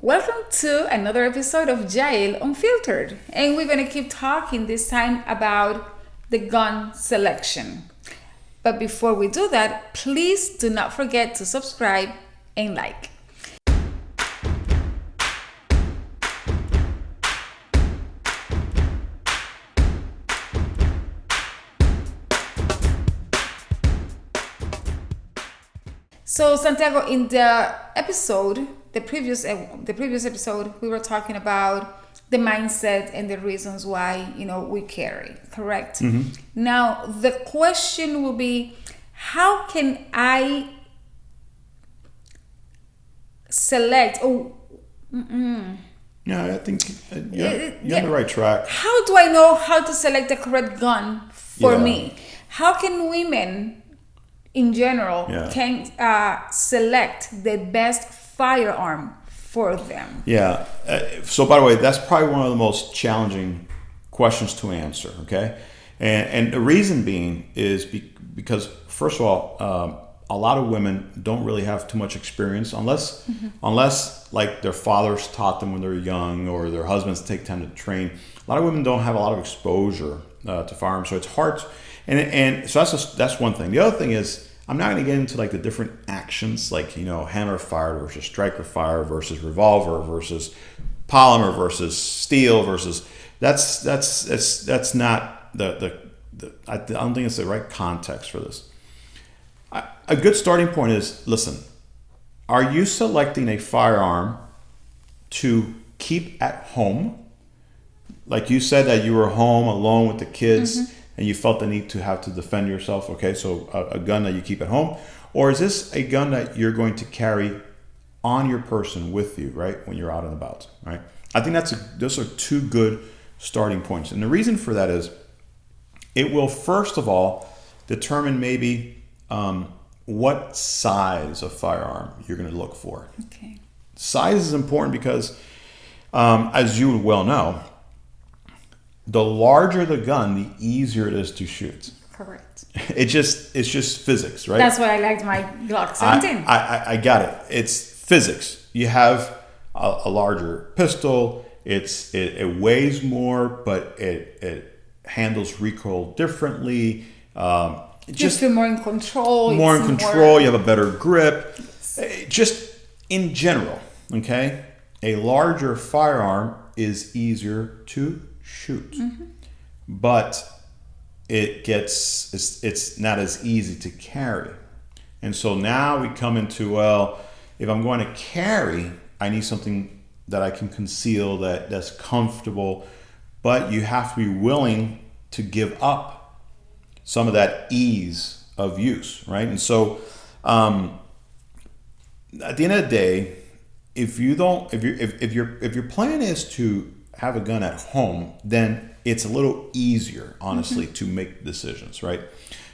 Welcome to another episode of Jail Unfiltered, and we're going to keep talking this time about the gun selection. But before we do that, please do not forget to subscribe and like. So Santiago, in the previous episode, we were talking about the mindset and the reasons why we carry. Correct. Mm-hmm. Now the question will be, how can I select? Yeah, I think you're on the right track. How do I know how to select the correct gun for Yeah. me? How can women in general can select the best firearm for them? Yeah. So, by the way, that's probably one of the most challenging questions to answer. Okay, and the reason being is because first of all, a lot of women don't really have too much experience unless like their fathers taught them when they were young or their husbands take time to train. A lot of women don't have a lot of exposure to firearms, so it's hard. And so that's one thing. The other thing is, I'm not going to get into like the different actions, like hammer fire versus striker fire versus revolver versus polymer versus steel versus that's not I don't think it's the right context for this. A good starting point is, listen, are you selecting a firearm to keep at home? Like you said that you were home alone with the kids and you felt the need to have to defend yourself. Okay, so a gun that you keep at home. Or is this a gun that you're going to carry on your person with you, right, when you're out and about, right? I think those are two good starting points. And the reason for that is it will, first of all, determine maybe what size of firearm you're going to look for. Okay. Size is important because, as you well know, the larger the gun, the easier it is to shoot. Correct. It's just physics, right? That's why I liked my Glock 17. I got it. It's physics. You have a larger pistol. It weighs more, but it handles recoil differently. Just feel more in control. More in control. You have a better grip. Just in general, okay? A larger firearm is easier to shoot, but it's not as easy to carry. And so now we come into, well, if I'm going to carry, I need something that I can conceal, that's comfortable, but you have to be willing to give up some of that ease of use, right? And so at the end of the day, if your plan is to have a gun at home, then it's a little easier, honestly, to make decisions, right?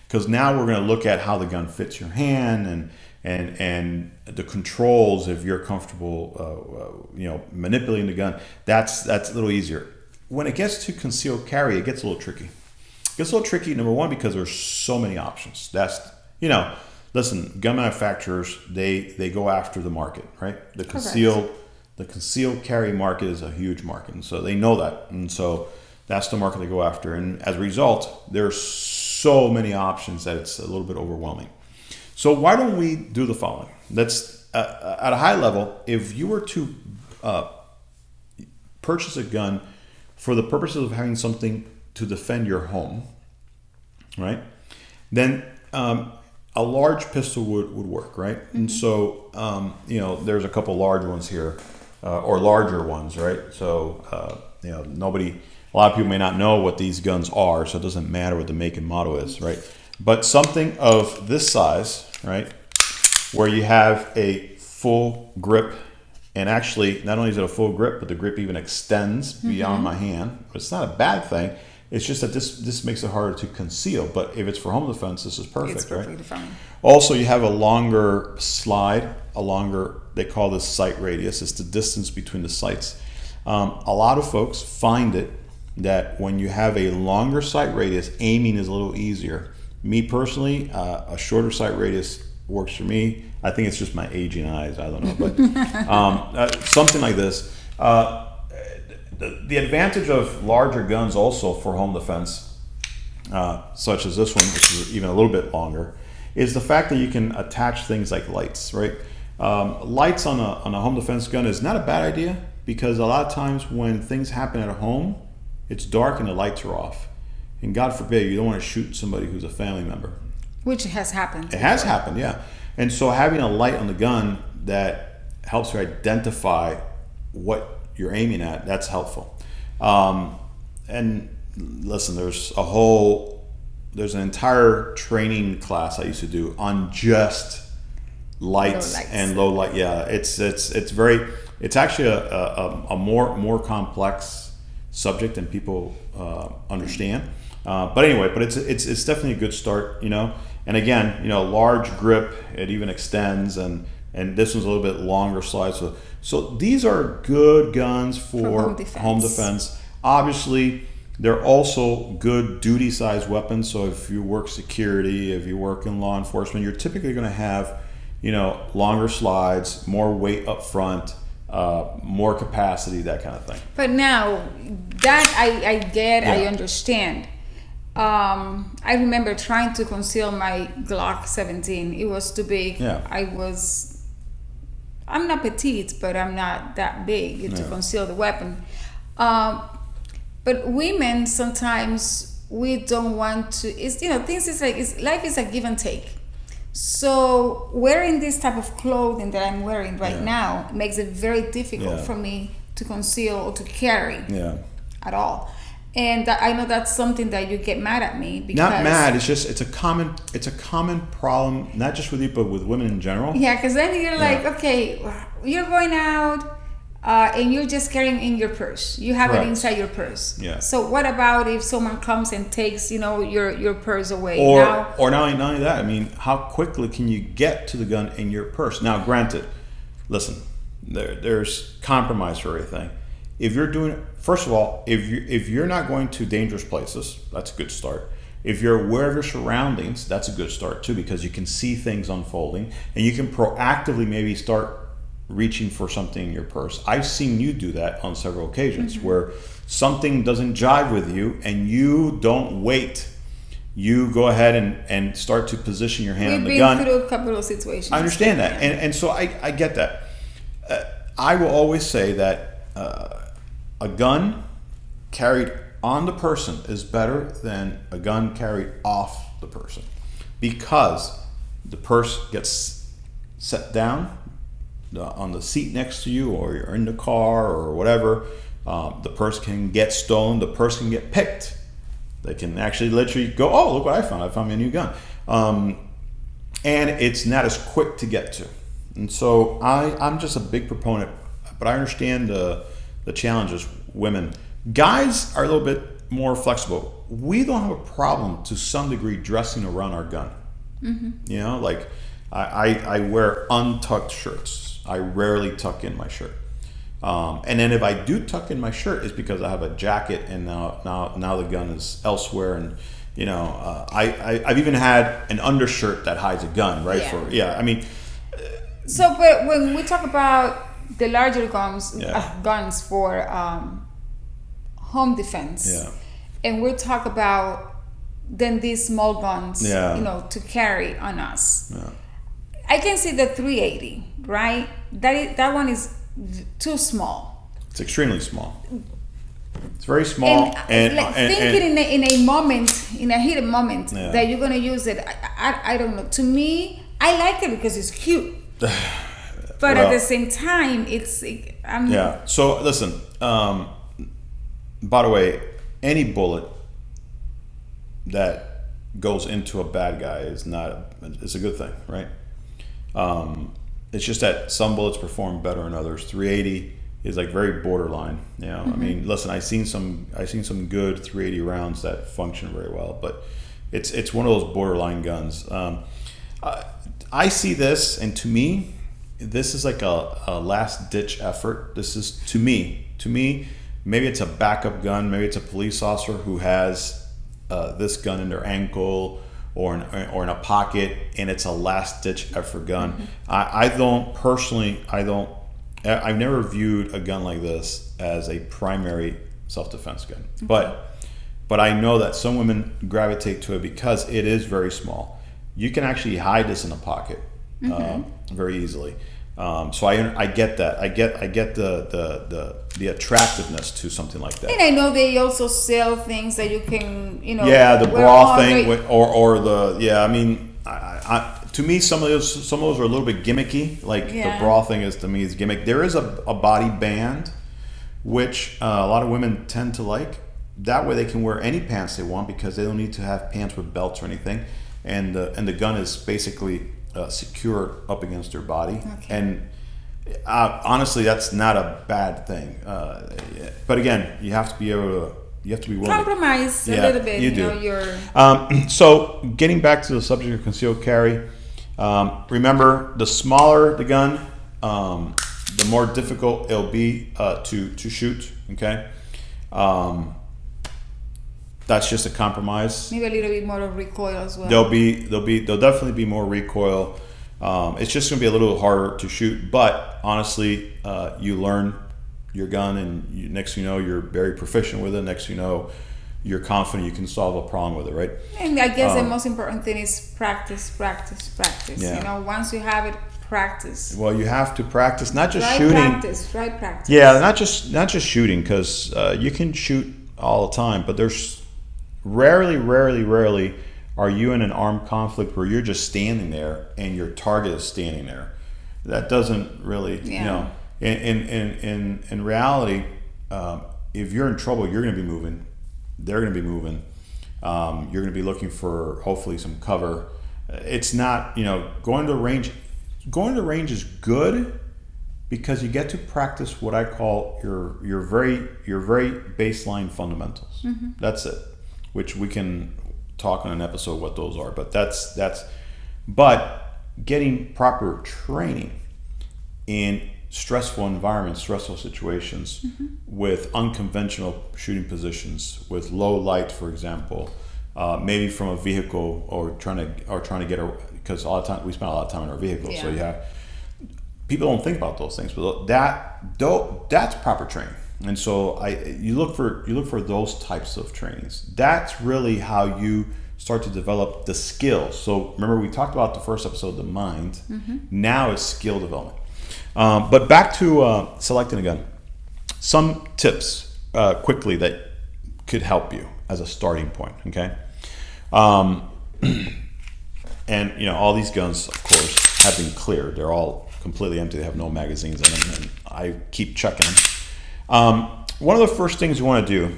Because now we're going to look at how the gun fits your hand and the controls. If you're comfortable, manipulating the gun, that's a little easier. When it gets to concealed carry, it gets a little tricky. It gets a little tricky, number one, because there's so many options. Listen, gun manufacturers, they go after the market, right? The concealed carry market is a huge market, and so they know that, and so that's the market they go after. And as a result, there's so many options that it's a little bit overwhelming. So why don't we do the following? Let's at a high level, if you were to purchase a gun for the purposes of having something to defend your home, right? Then a large pistol would work, right? And so there's a couple large ones here. Or larger ones, right? So, a lot of people may not know what these guns are, so it doesn't matter what the make and model is, right? But something of this size, right, where you have a full grip, and actually, not only is it a full grip, but the grip even extends beyond my hand. It's not a bad thing. It's just that this makes it harder to conceal. But if it's for home defense, this is perfect, it's perfectly fine. Also, you have a longer slide, they call this sight radius. It's the distance between the sights. A lot of folks find it that when you have a longer sight radius, aiming is a little easier. Me personally, a shorter sight radius works for me. I think it's just my aging eyes. I don't know, but something like this. The advantage of larger guns also for home defense, such as this one, which is even a little bit longer, is the fact that you can attach things like lights, right? Lights on a home defense gun is not a bad idea, because a lot of times when things happen at home, it's dark and the lights are off. And God forbid, you don't want to shoot somebody who's a family member. Which has happened. It has happened, yeah. And so having a light on the gun that helps you identify what you're aiming at, that's helpful. And listen, there's an entire training class I used to do on just lights and low light. Yeah, it's actually a more complex subject than people understand. But anyway, it's definitely a good start, you know. And again, you know, large grip, it even extends, and this one's a little bit longer slide. So these are good guns for home defense. Obviously, they're also good duty size weapons. So if you work security, if you work in law enforcement, you're typically going to have, you know, longer slides, more weight up front, more capacity, that kind of thing. But now that I get, Yeah. I understand. I remember trying to conceal my Glock 17. It was too big. Yeah. I'm not petite, but I'm not that big to conceal the weapon. But women, sometimes we don't want to, it's, you know, things is like, life is a give and take. So wearing this type of clothing that I'm wearing right now makes it very difficult for me to conceal or to carry at all. And I know that's something that you get mad at me because... Not mad, it's just, it's a common problem, not just with you, but with women in general. Yeah, because then you're like, okay, you're going out and you're just carrying in your purse. You have it inside your purse. Yeah. So what about if someone comes and takes, you know, your purse away? Or not only that, I mean, how quickly can you get to the gun in your purse? Now, granted, listen, there's compromise for everything. If you're doing, first of all, if you're not going to dangerous places, that's a good start. If you're aware of your surroundings, that's a good start too, because you can see things unfolding and you can proactively maybe start reaching for something in your purse. I've seen you do that on several occasions where something doesn't jive with you and you don't wait. You go ahead and start to position your hand on the gun. We've been through a couple of situations. I understand that. And so I get that. I will always say that a gun carried on the person is better than a gun carried off the person, because the purse gets set down on the seat next to you, or you're in the car or whatever. The purse can get stolen. The purse can get picked. They can actually literally go, oh, look what I found. I found me a new gun. And it's not as quick to get to. And so I'm just a big proponent, but I understand the challenges. Women, guys are a little bit more flexible. We don't have a problem to some degree dressing around our gun. You know, like I wear untucked shirts. I rarely tuck in my shirt. And then if I do tuck in my shirt, it's because I have a jacket and now the gun is elsewhere. And you know, I've even had an undershirt that hides a gun, right? I mean. So, but when we talk about the larger guns, guns for home defense, and we talk about then these small guns, you know, to carry on us. I can see the 380, right? That one is too small. It's extremely small. It's very small. And thinking in a moment, in a heated moment, that you're gonna use it, I don't know. To me, I like it because it's cute. But at the same time, So listen. By the way, any bullet that goes into a bad guy is a good thing, right? It's just that some bullets perform better than others. 380 is like very borderline. You know, I mean, listen, I've seen some good 380 rounds that function very well, but it's one of those borderline guns. I see this, and to me, this is like a last ditch effort. This is to me, maybe it's a backup gun. Maybe it's a police officer who has this gun in their ankle, or in a pocket, and it's a last ditch effort gun. I don't personally. I've never viewed a gun like this as a primary self-defense gun, but I know that some women gravitate to it because it is very small. You can actually hide this in a pocket very easily. So I get that. I get the attractiveness to something like that. And I know they also sell things that you can, Yeah, the wear bra all thing, day. or the I mean, to me, some of those are a little bit gimmicky. Like the bra thing is, to me, is gimmick. There is a body band, which a lot of women tend to like. That way, they can wear any pants they want because they don't need to have pants with belts or anything, and the gun is basically secured up against their body. Okay. And honestly, that's not a bad thing. But again, you have to be able to. You have to be willing Compromise to, a little bit. You You do. know, your So getting back to the subject of concealed carry, remember, the smaller the gun, the more difficult it'll be to shoot. Okay, that's just a compromise. maybe a little bit more of recoil as well. There'll definitely be more recoil. It's just going to be a little harder to shoot, but honestly, you learn your gun, and next thing you know, you're very proficient with it. Next thing you know, you're confident you can solve a problem with it, right? And I guess the most important thing is practice. Yeah. Once you have it, practice. Well, you have to practice, not just Right shooting. practice. Yeah, not just shooting, because you can shoot all the time, but there's rarely are you in an armed conflict where you're just standing there and your target is standing there. That doesn't really, in reality, if you're in trouble, you're going to be moving. They're going to be moving. You're going to be looking for hopefully some cover. It's not, going to the range. Going to the range is good because you get to practice what I call your very baseline fundamentals. That's it. Which we can talk on an episode what those are. But but getting proper training in stressful environments, stressful situations, with unconventional shooting positions, with low light, for example, maybe from a vehicle, or trying to get because a lot of time we spend a lot of time in our vehicles, so people don't think about those things, but that's proper training. And so you look for those types of trainings. That's really how you start to develop the skills. So remember, we talked about the first episode, the mind. Now it's skill development. But back to selecting a gun. Some tips quickly that could help you as a starting point. Okay, and all these guns, of course, have been cleared. They're all completely empty. They have no magazines in them, and I keep checking them. One of the first things you want to do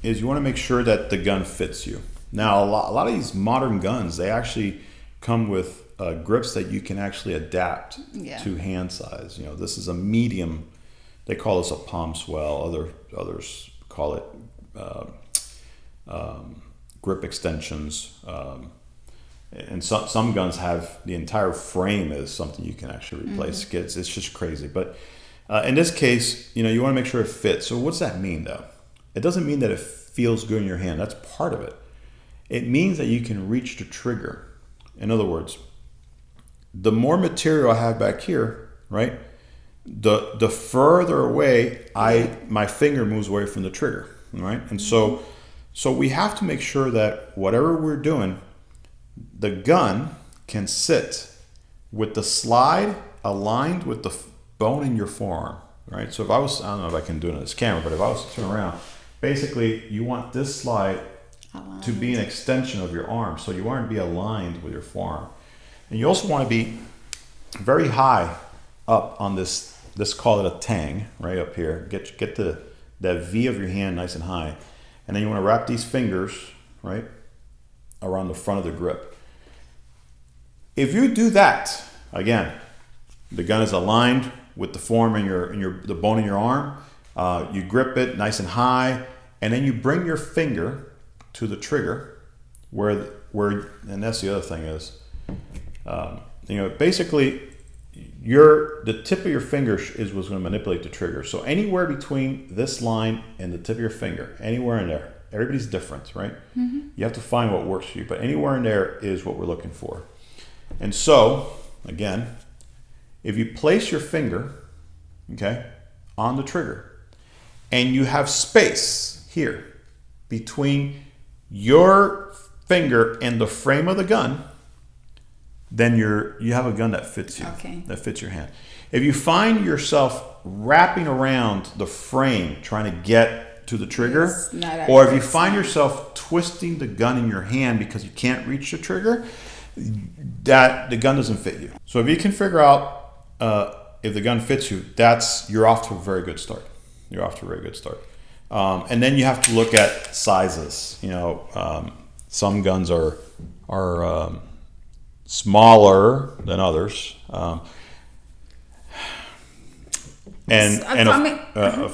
is you want to make sure that the gun fits you. Now, a lot of these modern guns, they actually come with grips that you can actually adapt to hand size. This is a medium. They call this a palm swell. Others call it grip extensions. And some guns have the entire frame as something you can actually replace. It's just crazy. But in this case, you want to make sure it fits. So what's that mean, though? It doesn't mean that it feels good in your hand. That's part of it. It means that you can reach the trigger. In other words, the more material I have back here, right, the further away my finger moves away from the trigger, right? And so we have to make sure that whatever we're doing, the gun can sit with the slide aligned with the bone in your forearm, right? So I don't know if I can do it on this camera, but if I was to turn around, basically you want this slide to be an extension of your arm. So you want to be aligned with your forearm. And you also want to be very high up on this, let's call it a tang, right up here. Get that V of your hand nice and high. And then you want to wrap these fingers, right, around the front of the grip. If you do that, again, the gun is aligned with the form in the bone in your arm. You grip it nice and high, and then you bring your finger to the trigger, where and that's the other thing is, basically, the tip of your finger is what's going to manipulate the trigger. So anywhere between this line and the tip of your finger, anywhere in there, Everybody's different, right? You have to find what works for you, but anywhere in there is what we're looking for. And so, again, if you place your finger, okay, on the trigger, and you have space here between your finger and the frame of the gun, then you have a gun that fits you, that fits your hand. If you find yourself wrapping around the frame trying to get to the trigger, or if you find yourself twisting the gun in your hand because you can't reach the trigger, that the gun doesn't fit you. So if you can figure out if the gun fits you, you're off to a very good start. You're off to a very good start. And then you have to look at sizes. You know, some guns are smaller than others. Of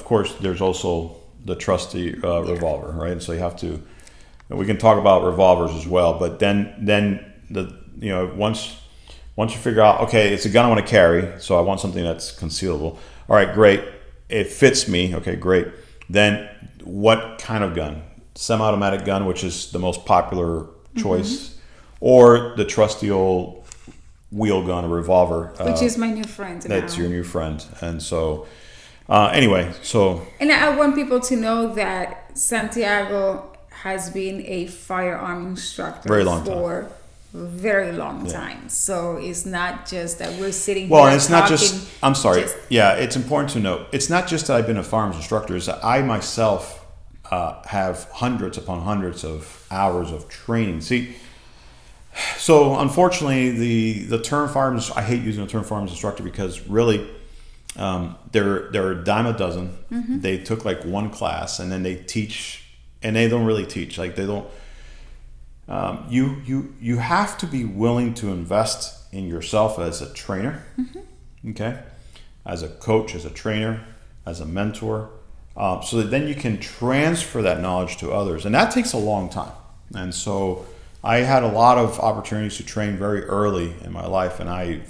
course, there's also the trusty revolver, right? And so you have to. We can talk about revolvers as well, but then once you figure out, okay, it's a gun I want to carry, so I want something that's concealable. All right, great, it fits me. Okay, great. Then what kind of gun? Semi-automatic gun, which is the most popular choice, or the trusty old wheel gun, a revolver, which is my new friend. That's your new friend, and so. Anyway, so. And I want people to know that Santiago has been a firearm instructor for a very long time. So it's not just that we're sitting here and it's talking, not just. I'm sorry. It's important to note. It's not just that I've been a firearms instructor. It's that I myself have hundreds upon hundreds of hours of training. See. So unfortunately, the term firearms. I hate using the term firearms instructor because really. They're a dime a dozen. They took like one class and then they teach, and they don't really teach. Like they don't. You have to be willing to invest in yourself as a trainer, okay, as a coach, as a trainer, as a mentor, so that then you can transfer that knowledge to others, and that takes a long time. And so I had a lot of opportunities to train very early in my life, and I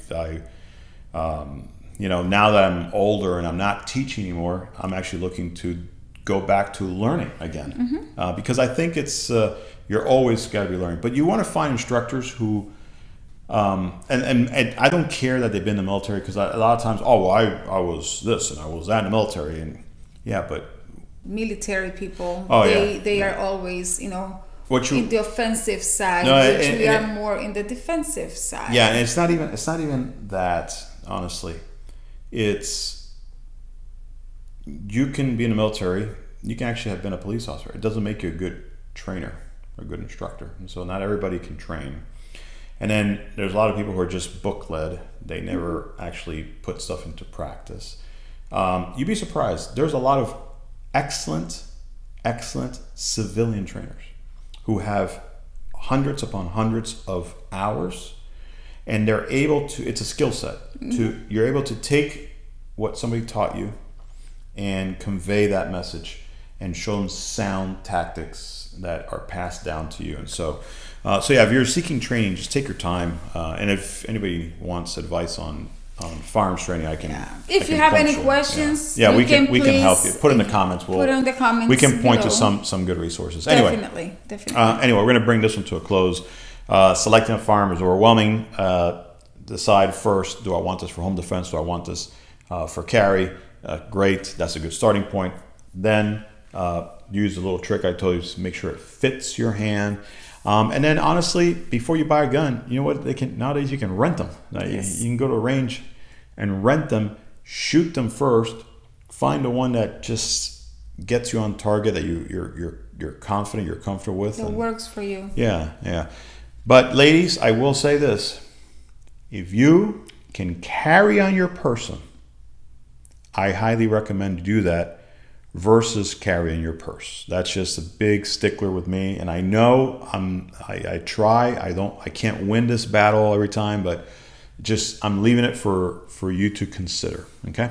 now that I'm older and I'm not teaching anymore, I'm actually looking to go back to learning again, because I think it's you're always got to be learning. But you want to find instructors who, and I don't care that they've been in the military, because a lot of times, I was this and I was that in the military, and but military people, they are always in the offensive side, we are more in the defensive side. Yeah, and it's not even that, honestly. It's, you can be in the military, you can actually have been a police officer. It doesn't make you a good trainer or a good instructor. And so not everybody can train. And then there's a lot of people who are just book led. They never actually put stuff into practice. You'd be surprised. There's a lot of excellent civilian trainers who have hundreds upon hundreds of hours. And they're able to, it's a skill set, you're able to take what somebody taught you and convey that message and show them sound tactics that are passed down to you. And so if you're seeking training, just take your time. And if anybody wants advice on firearms training, I can. Yeah. If you have any questions, we can help you. Put in the comments. Put in the comments. We can point to some good resources. Definitely. Anyway, we're going to bring this one to a close. Selecting a firearm is overwhelming. Decide first, do I want this for home defense? Do I want this for carry? Great, that's a good starting point. Then use the little trick I told you to make sure it fits your hand. And then honestly, before you buy a gun, you know what? Nowadays you can rent them. You can go to a range and rent them, shoot them first, find the one that just gets you on target, that you're confident, you're comfortable with. That works for you. Yeah. But ladies, I will say this. If you can carry on your person, I highly recommend you do that versus carrying your purse. That's just a big stickler with me. And I know I try. I can't win this battle every time, but I'm leaving it for you to consider. Okay?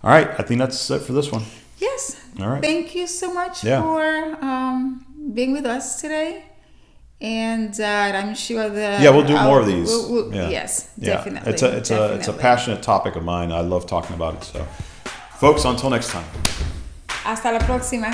All right. I think that's it for this one. Yes. All right. Thank you so much for being with us today. And I'm sure that we'll do more of these. Yes, definitely. It's a passionate topic of mine. I love talking about it. So, folks, until next time. Hasta la próxima.